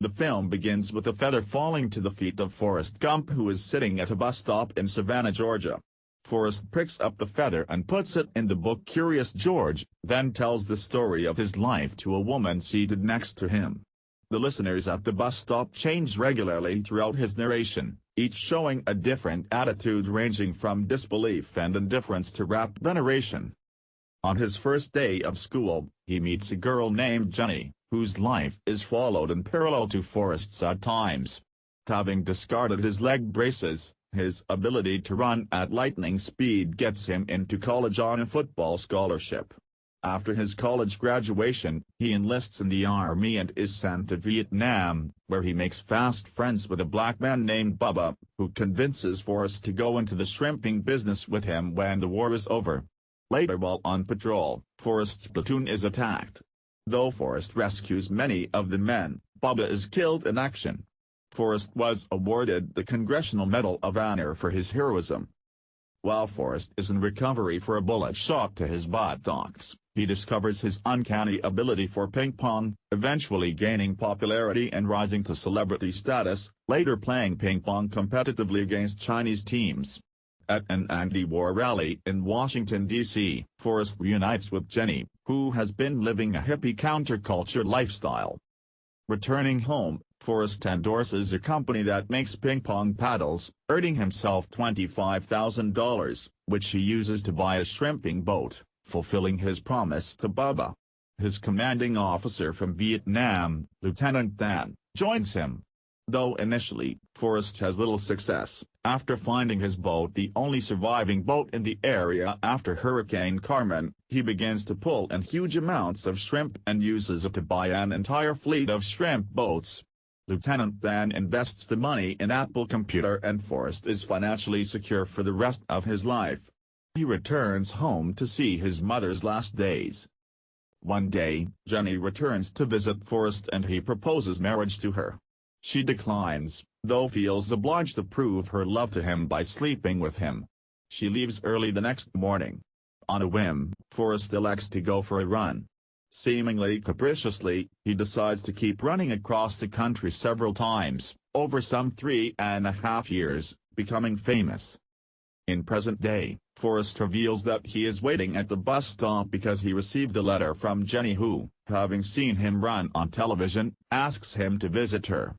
The film begins with a feather falling to the feet of Forrest Gump, who is sitting at a bus stop in Savannah, Georgia. Forrest picks up the feather and puts it in the book Curious George, then tells the story of his life to a woman seated next to him. The listeners at the bus stop change regularly throughout his narration, each showing a different attitude ranging from disbelief and indifference to rapt veneration. On his first day of school, he meets a girl named Jenny, whose life is followed in parallel to Forrest's at times. Having discarded his leg braces, his ability to run at lightning speed gets him into college on a football scholarship. After his college graduation, he enlists in the army and is sent to Vietnam, where he makes fast friends with a black man named Bubba, who convinces Forrest to go into the shrimping business with him when the war is over. Later, while on patrol, Forrest's platoon is attacked. Though Forrest rescues many of the men, Bubba is killed in action. Forrest was awarded the Congressional Medal of Honor for his heroism. While Forrest is in recovery for a bullet shot to his buttocks, he discovers his uncanny ability for ping pong, eventually gaining popularity and rising to celebrity status, later playing ping pong competitively against Chinese teams. At an anti-war rally in Washington, D.C., Forrest reunites with Jenny, who has been living a hippie counterculture lifestyle. Returning home, Forrest endorses a company that makes ping-pong paddles, earning himself $25,000, which he uses to buy a shrimping boat, fulfilling his promise to Bubba. His commanding officer from Vietnam, Lieutenant Dan, joins him. Though initially, Forrest has little success, after finding his boat the only surviving boat in the area after Hurricane Carmen, he begins to pull in huge amounts of shrimp and uses it to buy an entire fleet of shrimp boats. Lieutenant Dan invests the money in Apple Computer and Forrest is financially secure for the rest of his life. He returns home to see his mother's last days. One day, Jenny returns to visit Forrest and he proposes marriage to her. She declines, though feels obliged to prove her love to him by sleeping with him. She leaves early the next morning. On a whim, Forrest elects to go for a run. Seemingly capriciously, he decides to keep running across the country several times, over some 3.5 years, becoming famous. In present day, Forrest reveals that he is waiting at the bus stop because he received a letter from Jenny who, having seen him run on television, asks him to visit her.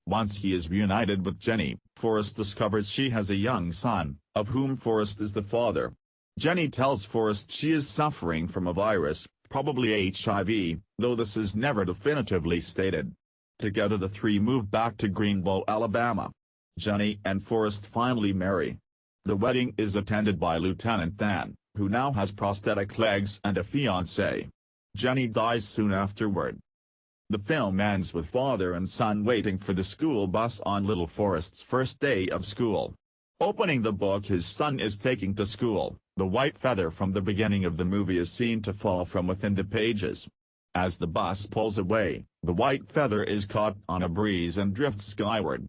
Once he is reunited with Jenny, Forrest discovers she has a young son, of whom Forrest is the father. Jenny tells Forrest she is suffering from a virus, probably HIV, though this is never definitively stated. Together the three move back to Greenbow, Alabama. Jenny and Forrest finally marry. The wedding is attended by Lieutenant Dan, who now has prosthetic legs and a fiancée. Jenny dies soon afterward. The film ends with father and son waiting for the school bus on little Forrest's first day of school. Opening the book his son is taking to school, the white feather from the beginning of the movie is seen to fall from within the pages. As the bus pulls away, the white feather is caught on a breeze and drifts skyward.